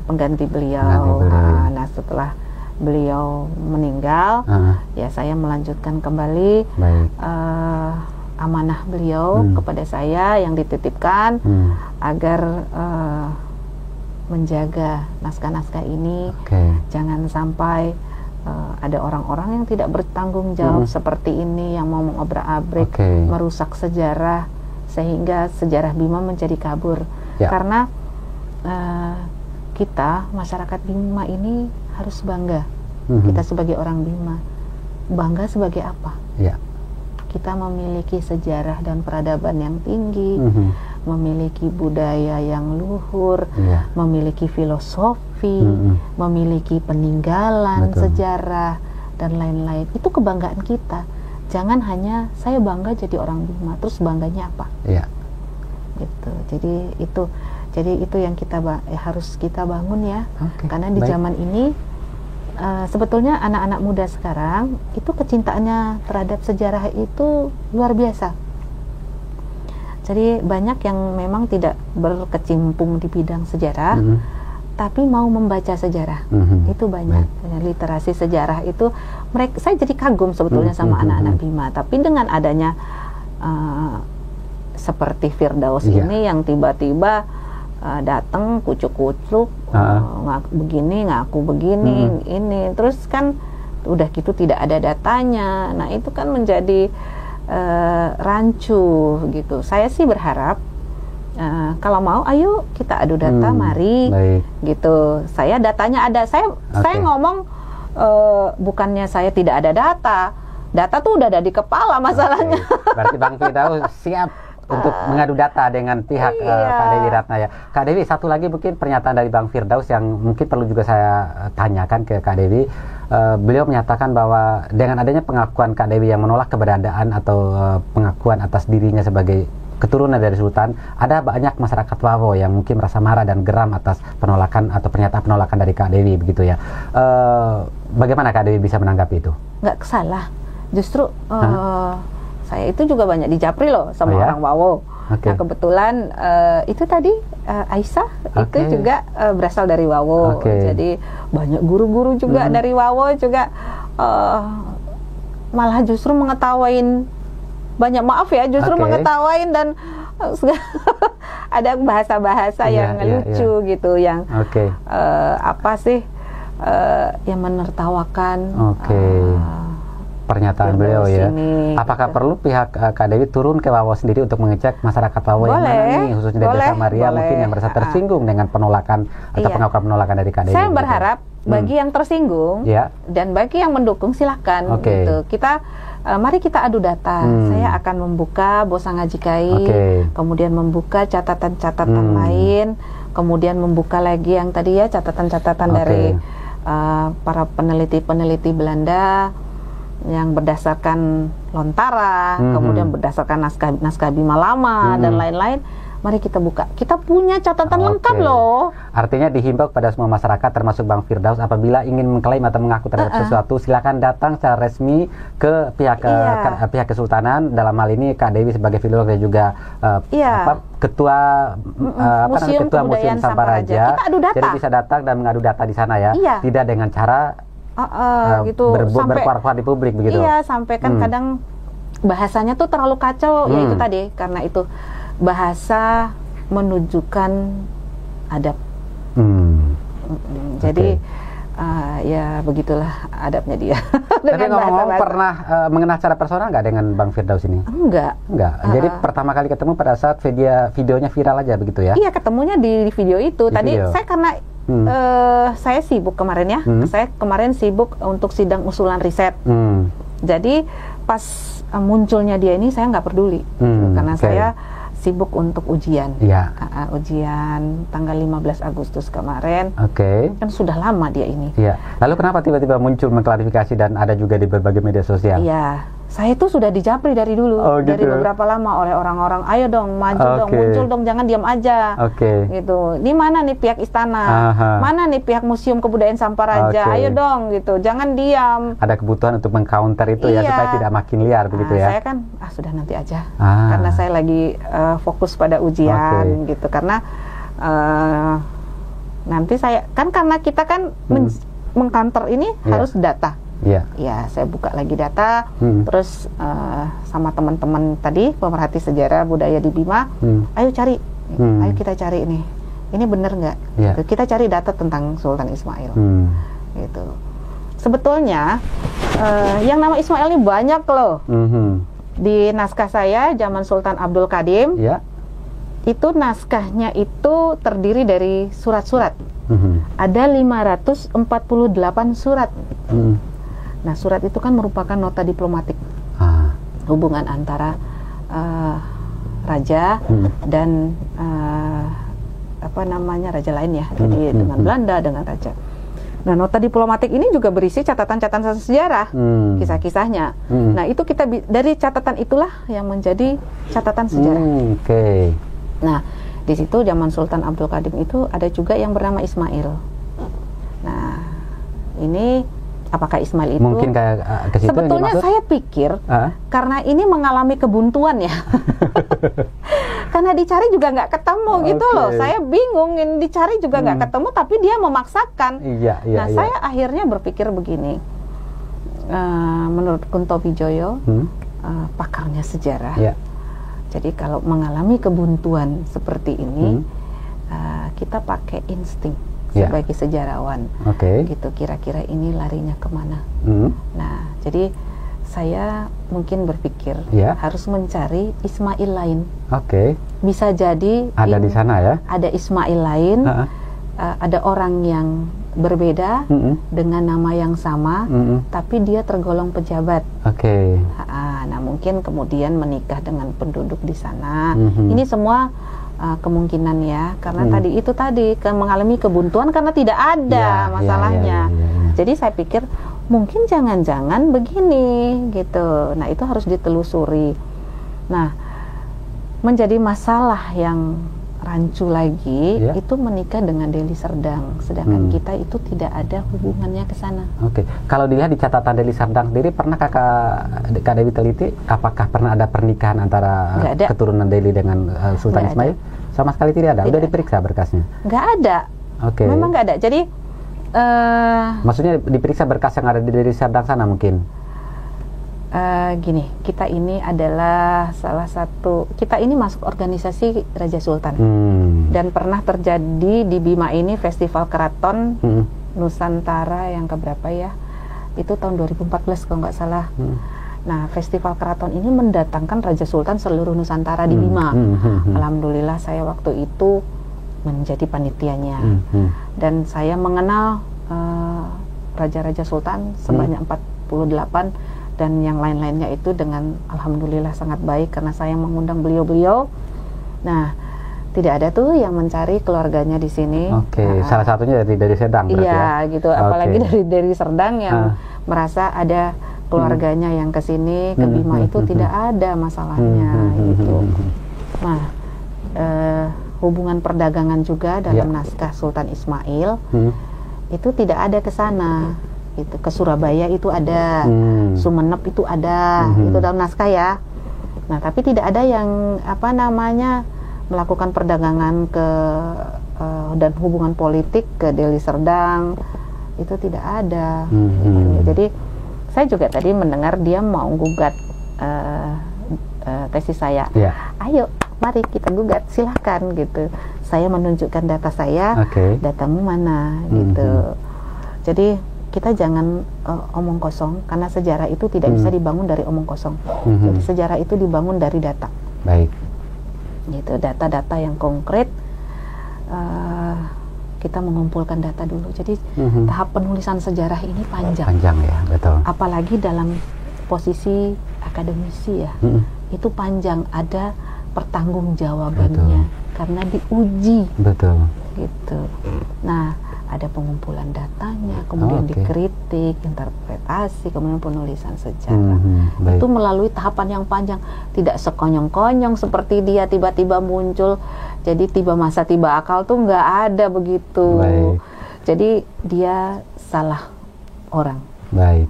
pengganti beliau. Nah, setelah beliau meninggal, ya saya melanjutkan kembali amanah beliau kepada saya yang dititipkan agar menjaga naskah-naskah ini, jangan sampai ada orang-orang yang tidak bertanggung jawab seperti ini, yang mau mengobrak-abrik, merusak sejarah sehingga sejarah Bima menjadi kabur. Karena kita masyarakat Bima ini harus bangga. Kita sebagai orang Bima bangga sebagai apa? Kita memiliki sejarah dan peradaban yang tinggi, memiliki budaya yang luhur, memiliki filosofi, memiliki peninggalan sejarah dan lain-lain. Itu kebanggaan kita. Jangan hanya saya bangga jadi orang Bima, terus bangganya apa? Gitu. Jadi itu yang harus kita bangun ya. Karena di zaman ini sebetulnya anak-anak muda sekarang itu kecintaannya terhadap sejarah itu luar biasa. Jadi banyak yang memang tidak berkecimpung di bidang sejarah, tapi mau membaca sejarah. Itu banyak. Literasi sejarah itu saya jadi kagum sebetulnya sama anak-anak Bima. Tapi dengan adanya seperti Firdaus ini yang tiba-tiba datang kucuk-kucuk, ngaku begini, ini terus kan udah gitu tidak ada datanya. Nah itu kan menjadi rancu gitu. Saya sih berharap kalau mau ayo kita adu data, mari gitu. Saya datanya ada, saya ngomong bukannya saya tidak ada data tuh udah ada di kepala masalahnya. Berarti Bang Firdaus siap untuk mengadu data dengan pihak Kak Dewi Ratna ya. Kak Dewi, satu lagi mungkin pernyataan dari Bang Firdaus yang mungkin perlu juga saya tanyakan ke Kak Dewi. Beliau menyatakan bahwa dengan adanya pengakuan Kak Dewi yang menolak keberadaan atau pengakuan atas dirinya sebagai keturunan dari Sultan, ada banyak masyarakat Wawo yang mungkin merasa marah dan geram atas penolakan atau pernyataan penolakan dari Kak Dewi begitu ya. Bagaimana Kak Dewi bisa menanggapi itu? Nggak salah, justru saya itu juga banyak dijapri loh sama orang Wawo. Nah kebetulan itu tadi Aisyah itu juga berasal dari Wawo. Jadi banyak guru-guru juga dari Wawo juga malah justru mengetawain, banyak maaf ya, justru mengetawain dan ada bahasa-bahasa yang lucu gitu, yang yang menertawakan pernyataan beliau ya. Apakah perlu pihak Kak Dewi turun ke Wawo sendiri untuk mengecek masyarakat Wawo yang mana nih, khususnya dari Desa Maria mungkin yang merasa tersinggung dengan penolakan atau pengakuan penolakan dari Kak Dewi? Saya berharap bagi yang tersinggung dan bagi yang mendukung silahkan gitu. Kita mari kita adu data. Saya akan membuka Bosa Ngajikai, kemudian membuka catatan-catatan lain, kemudian membuka lagi yang tadi ya catatan-catatan dari para peneliti-peneliti Belanda yang berdasarkan Lontara, kemudian berdasarkan naskah Bima Lama dan lain-lain. mari kita buka. Kita punya catatan lengkap loh. Artinya dihimbau kepada semua masyarakat termasuk Bang Firdaus, apabila ingin mengklaim atau mengaku terhadap sesuatu, silakan datang secara resmi ke pihak pihak Kesultanan, dalam hal ini Kak Dewi sebagai filolog dan juga ketua ketua Museum Samparaja. Jadi bisa datang dan mengadu data di sana ya. Tidak dengan cara gitu berkuar-kuar di publik begitu. Iya, sampai kan kadang bahasanya tuh terlalu kacau, ya itu tadi, karena itu bahasa menunjukkan adab. Jadi ya begitulah adabnya dia. Tapi ngomong-ngomong, pernah mengenal secara personal nggak dengan Bang Firdaus ini? Enggak. Jadi pertama kali ketemu pada saat videonya viral aja begitu ya? Iya, ketemunya di video itu. Tadi saya karena saya sibuk kemarin ya. Saya kemarin sibuk untuk sidang usulan riset. Jadi pas munculnya dia ini saya nggak peduli, karena saya sibuk untuk ujian. Ujian tanggal 15 Agustus kemarin. Kan sudah lama dia ini. Lalu kenapa tiba-tiba muncul mengklarifikasi dan ada juga di berbagai media sosial? Saya itu sudah dijapri dari dulu, dari beberapa lama oleh orang-orang, ayo dong, maju dong, muncul dong, jangan diam aja. Gitu. Ini mana nih pihak istana? Mana nih pihak Museum Kebudayaan Samparaja? Ayo dong, gitu. Jangan diam. Ada kebutuhan untuk mengcounter itu ya, supaya tidak makin liar begitu ya. Saya kan sudah nanti aja. Karena saya lagi fokus pada ujian gitu. Karena nanti saya kan, karena kita kan mengcounter ini harus data. Ya, saya buka lagi data, terus sama teman-teman tadi pemerhati sejarah budaya di Bima, ayo cari, ayo kita cari ini bener nggak? Kita cari data tentang Sultan Ismail. Gitu. Sebetulnya yang nama Ismail ini banyak loh. Di naskah saya zaman Sultan Abdul Qadim, itu naskahnya itu terdiri dari surat-surat. Ada 548 surat. Nah, surat itu kan merupakan nota diplomatik, hubungan antara raja dan raja lain ya, jadi dengan Belanda, dengan raja. Nah, nota diplomatik ini juga berisi catatan-catatan sejarah, kisah-kisahnya. Nah, itu kita dari catatan itulah yang menjadi catatan sejarah. Nah, di situ zaman Sultan Abdul Qadim itu ada juga yang bernama Ismail. Nah, ini apakah Ismail itu? Mungkin kayak ke situ sebetulnya saya pikir karena ini mengalami kebuntuan ya. Karena dicari juga nggak ketemu gitu loh. Saya bingung, dicari juga nggak ketemu, tapi dia memaksakan. Saya akhirnya berpikir begini. Menurut Kunto Wijoyo, pakarnya sejarah. Jadi kalau mengalami kebuntuan seperti ini, kita pakai insting sebagai sejarawan, gitu, kira-kira ini larinya kemana. Nah, jadi saya mungkin berpikir harus mencari Ismail lain. Bisa jadi ada di sana ya, ada Ismail lain, ada orang yang berbeda dengan nama yang sama, tapi dia tergolong pejabat. Nah, mungkin kemudian menikah dengan penduduk di sana. Ini semua kemungkinan ya, karena tadi mengalami kebuntuan karena tidak ada masalahnya. Jadi saya pikir mungkin jangan-jangan begini gitu. Nah, itu harus ditelusuri. Nah, menjadi masalah yang rancu lagi itu menikah dengan Deli Serdang, sedangkan kita itu tidak ada hubungannya ke sana. Kalau dilihat di catatan Deli Serdang sendiri, pernah Kak Dewi teliti apakah pernah ada pernikahan antara keturunan Deli dengan Sultan Ismail? Sama sekali tidak ada. Udah diperiksa berkasnya? Nggak ada. Memang nggak ada. Jadi maksudnya diperiksa berkas yang ada di Deli Serdang sana mungkin? Gini, kita ini adalah salah satu, kita ini masuk organisasi Raja Sultan, dan pernah terjadi di Bima ini Festival Keraton Nusantara yang keberapa ya, itu tahun 2014 kalau nggak salah. Nah, Festival Keraton ini mendatangkan Raja Sultan seluruh Nusantara di Bima. Alhamdulillah saya waktu itu menjadi panitianya, dan saya mengenal Raja-Raja Sultan sebanyak 48, dan yang lain-lainnya itu dengan alhamdulillah sangat baik karena saya mengundang beliau-beliau. Nah, tidak ada tuh yang mencari keluarganya di sini. Salah satunya dari Serdang berarti ya? Gitu. Apalagi dari Serdang yang merasa ada keluarganya yang ke sini, ke Bima itu tidak ada masalahnya gitu. Nah, hubungan perdagangan juga dalam naskah Sultan Ismail itu tidak ada ke sana. Itu ke Surabaya itu ada, Sumenep itu ada, itu dalam naskah ya. Nah, tapi tidak ada yang melakukan perdagangan ke dan hubungan politik ke Deli Serdang, itu tidak ada. Jadi saya juga tadi mendengar dia mau gugat tesis saya. Ayo, mari kita gugat, silahkan gitu. Saya menunjukkan data saya, datamu mana gitu. Jadi kita jangan omong kosong, karena sejarah itu tidak bisa dibangun dari omong kosong. Jadi sejarah itu dibangun dari data. Baik. Gitu, data-data yang konkret. Kita mengumpulkan data dulu. Jadi tahap penulisan sejarah ini panjang. Panjang ya, betul. Apalagi dalam posisi akademisi ya, itu panjang, ada pertanggungjawabannya karena diuji. Betul. Gitu. Nah, ada pengumpulan datanya, kemudian dikritik, interpretasi, kemudian penulisan sejarah. Itu melalui tahapan yang panjang, tidak sekonyong-konyong seperti dia tiba-tiba muncul. Jadi tiba masa tiba akal tuh nggak ada begitu. Jadi dia salah orang. Baik.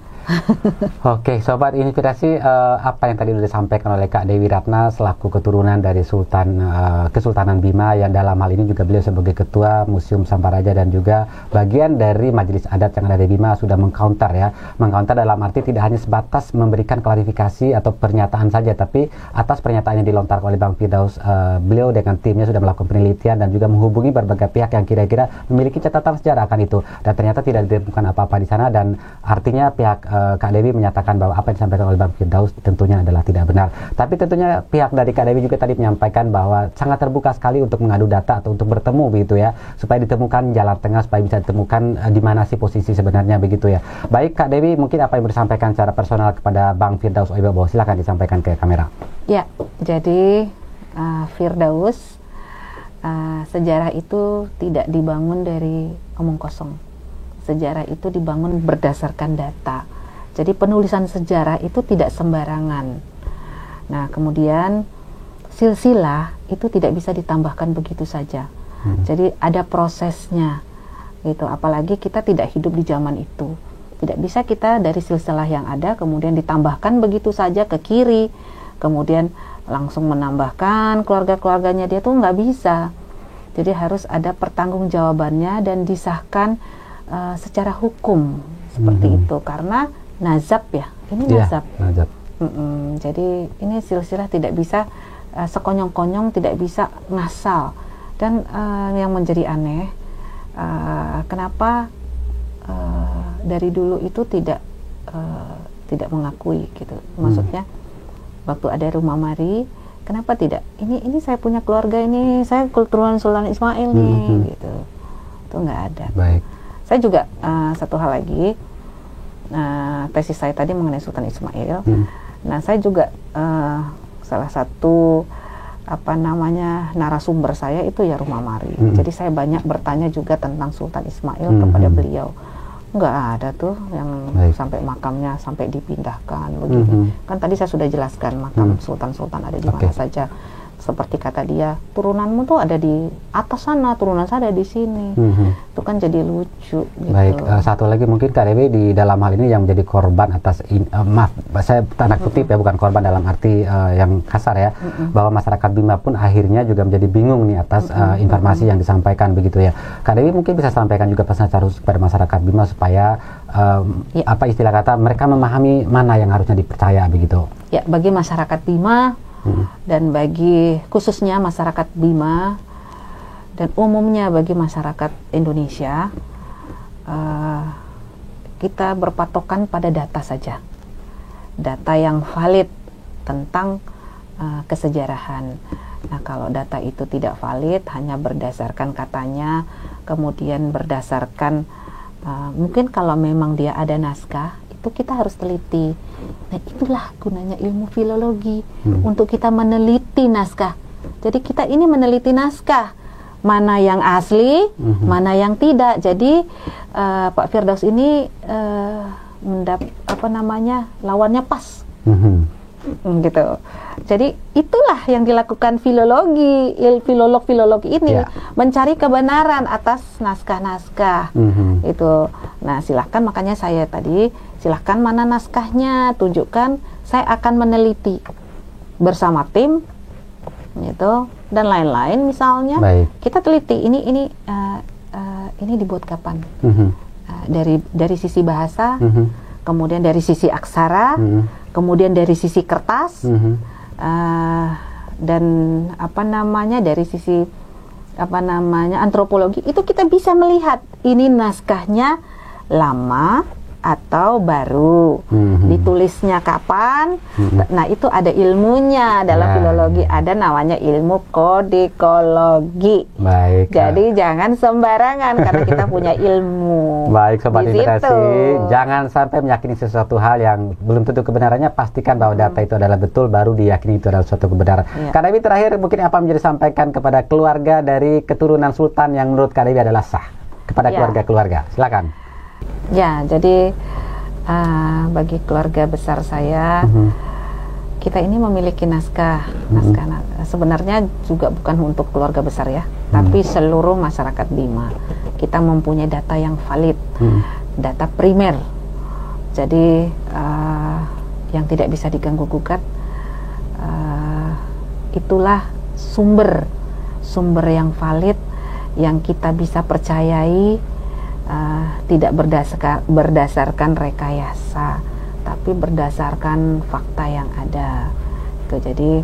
Oke, Sobat Inspirasi, apa yang tadi sudah disampaikan oleh Kak Dewi Ratna selaku keturunan dari Kesultanan Bima, yang dalam hal ini juga beliau sebagai Ketua Museum Samparaja dan juga bagian dari Majelis Adat yang ada di Bima sudah mengcounter ya. Mengcounter dalam arti tidak hanya sebatas memberikan klarifikasi atau pernyataan saja, tapi atas pernyataan yang dilontarkan oleh Bang Firdaus, beliau dengan timnya sudah melakukan penelitian dan juga menghubungi berbagai pihak yang kira-kira memiliki catatan sejarah akan itu, dan ternyata tidak ditemukan apa-apa di sana, dan artinya pihak Kak Dewi menyatakan bahwa apa yang disampaikan oleh Bang Firdaus tentunya adalah tidak benar. Tapi tentunya pihak dari Kak Dewi juga tadi menyampaikan bahwa sangat terbuka sekali untuk mengadu data atau untuk bertemu begitu ya, supaya ditemukan jalan tengah, supaya bisa ditemukan di mana sih posisi sebenarnya begitu ya. Baik Kak Dewi, mungkin apa yang disampaikan secara personal kepada Bang Firdaus Oibobo, silakan disampaikan ke kamera. Ya, jadi Firdaus, sejarah itu tidak dibangun dari omong kosong. Sejarah itu dibangun berdasarkan data. Jadi penulisan sejarah itu tidak sembarangan. Nah, kemudian silsilah itu tidak bisa ditambahkan begitu saja. Jadi ada prosesnya gitu. Apalagi kita tidak hidup di zaman itu. Tidak bisa kita dari silsilah yang ada kemudian ditambahkan begitu saja ke kiri, kemudian langsung menambahkan keluarga-keluarganya, dia tuh nggak bisa. Jadi harus ada pertanggungjawabannya dan disahkan secara hukum seperti itu, karena nazab ya, ini nazab. Jadi ini silsilah tidak bisa sekonyong-konyong, tidak bisa ngasal. Dan yang menjadi aneh, kenapa dari dulu itu tidak mengakui gitu. Maksudnya waktu ada rumah Mari, kenapa tidak? Ini saya punya keluarga, ini saya keturunan Sultan Ismail nih, gitu. Itu nggak ada. Baik. Saya juga satu hal lagi. Tesis saya tadi mengenai Sultan Ismail. Nah, saya juga salah satu narasumber saya itu ya Rumah Mari. Jadi saya banyak bertanya juga tentang Sultan Ismail kepada beliau. Nggak ada tuh yang sampai makamnya sampai dipindahkan begini. Kan tadi saya sudah jelaskan makam sultan-sultan ada di mana saja. Seperti kata dia, turunanmu tuh ada di atas sana, turunan saya ada di sini. Itu kan jadi lucu gitu. Baik, satu lagi mungkin Kak Dewi di dalam hal ini yang menjadi korban atas maaf, saya tanda kutip ya, bukan korban dalam arti yang kasar ya, bahwa masyarakat Bima pun akhirnya juga menjadi bingung nih atas informasi yang disampaikan begitu ya. Kak Dewi mungkin bisa sampaikan juga pesan secara khusus kepada masyarakat Bima supaya apa istilah kata mereka memahami mana yang harusnya dipercaya begitu. Ya, bagi masyarakat Bima dan bagi khususnya masyarakat Bima dan umumnya bagi masyarakat Indonesia, kita berpatokan pada data saja, data yang valid tentang kesejarahan. Nah, kalau data itu tidak valid, hanya berdasarkan katanya, kemudian berdasarkan mungkin kalau memang dia ada naskah, itu kita harus teliti. Nah, itulah gunanya ilmu filologi, untuk kita meneliti naskah. Jadi kita ini meneliti naskah, mana yang asli, mana yang tidak. Jadi Pak Firdaus ini lawannya pas. gitu. Jadi itulah yang dilakukan filolog ini, mencari kebenaran atas naskah-naskah itu. Nah, silahkan, makanya saya tadi silahkan mana naskahnya, tunjukkan, saya akan meneliti bersama tim gitu dan lain-lain. Misalnya kita teliti ini dibuat kapan, dari sisi bahasa, kemudian dari sisi aksara, kemudian dari sisi kertas, dan dari sisi antropologi. Itu kita bisa melihat ini naskahnya lama atau baru, ditulisnya kapan. Nah, itu ada ilmunya dalam filologi, ada namanya ilmu kodikologi. Jadi jangan sembarangan karena kita punya ilmu. Baik, Sobat Inspirasi, jangan sampai meyakini sesuatu hal yang belum tentu kebenarannya. Pastikan bahwa data itu adalah betul, baru diyakini itu adalah suatu kebenaran. Kak Dewi, terakhir mungkin apa menjadi sampaikan kepada keluarga dari keturunan sultan yang menurut Kak Dewi adalah sah, kepada keluarga-keluarga, silakan. Ya, jadi bagi keluarga besar saya, kita ini memiliki naskah. Sebenarnya juga bukan untuk keluarga besar ya, tapi seluruh masyarakat Bima. Kita mempunyai data yang valid, data primer. Jadi yang tidak bisa diganggu gugat, itulah sumber yang valid yang kita bisa percayai. Tidak berdasarkan rekayasa, tapi berdasarkan fakta yang ada. Jadi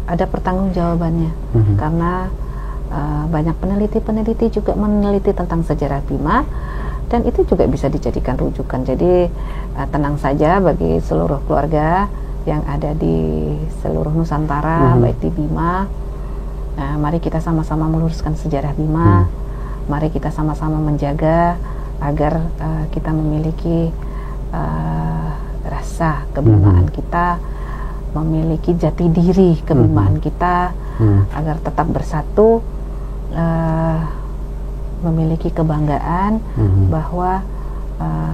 ada pertanggungjawabannya, karena banyak peneliti juga meneliti tentang sejarah Bima, dan itu juga bisa dijadikan rujukan. Jadi tenang saja bagi seluruh keluarga yang ada di seluruh Nusantara, baik di Bima. Mari kita sama-sama meluruskan sejarah Bima. Mari kita sama-sama menjaga agar kita memiliki rasa kebimaan kita, memiliki jati diri kebimaan kita, agar tetap bersatu, memiliki kebanggaan bahwa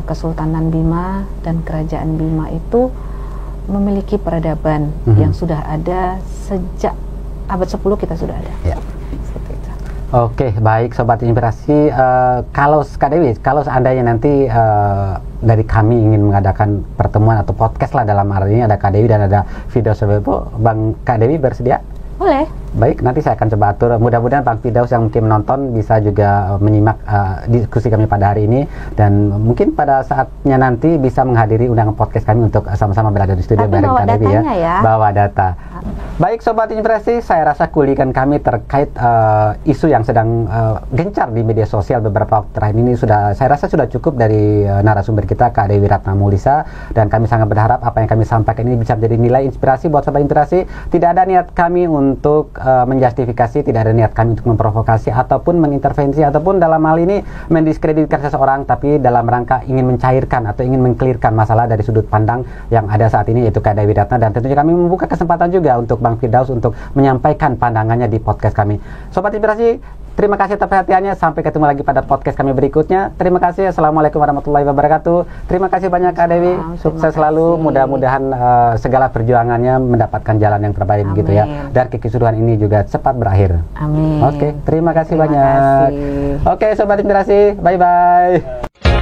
Kesultanan Bima dan Kerajaan Bima itu memiliki peradaban yang sudah ada sejak abad 10 kita sudah ada. Oke, baik Sobat Inspirasi, kalau Kak Dewi, kalau seandainya nanti dari kami ingin mengadakan pertemuan atau podcast lah, dalam arti ini ada Kak Dewi dan ada Firdaus Soebebo, Kak Dewi bersedia? Boleh. Baik, nanti saya akan coba atur. Mudah-mudahan Bang Firdaus yang mungkin menonton bisa juga menyimak diskusi kami pada hari ini, dan mungkin pada saatnya nanti bisa menghadiri undangan podcast kami untuk sama-sama berada di studio bareng Kak Dewi ya. Bawa data. Baik Sobat Inspirasi, saya rasa kulikan kami terkait isu yang sedang gencar di media sosial beberapa waktu terakhir ini saya rasa sudah cukup dari narasumber kita Kak Dewi Ratnamulisa, dan kami sangat berharap apa yang kami sampaikan ini bisa menjadi nilai inspirasi buat Sobat Inspirasi. Tidak ada niat kami untuk menjustifikasi, tidak ada niat kami untuk memprovokasi ataupun mengintervensi ataupun dalam hal ini mendiskreditkan seseorang, tapi dalam rangka ingin mencairkan atau ingin mengklirkan masalah dari sudut pandang yang ada saat ini, yaitu Kak Dewi Ratna, dan tentunya kami membuka kesempatan juga untuk Bang Firdaus untuk menyampaikan pandangannya di podcast kami. Sobat Inspirasi, terima kasih atas perhatiannya. Sampai ketemu lagi pada podcast kami berikutnya. Terima kasih. Assalamualaikum warahmatullahi wabarakatuh. Terima kasih banyak Kak Dewi. Sukses selalu. Mudah-mudahan segala perjuangannya mendapatkan jalan yang terbaik begitu ya. Dan kekisruhan ini juga cepat berakhir. Amin. Oke, terima kasih banyak. Oke, Sobat Inspirasi. Bye-bye.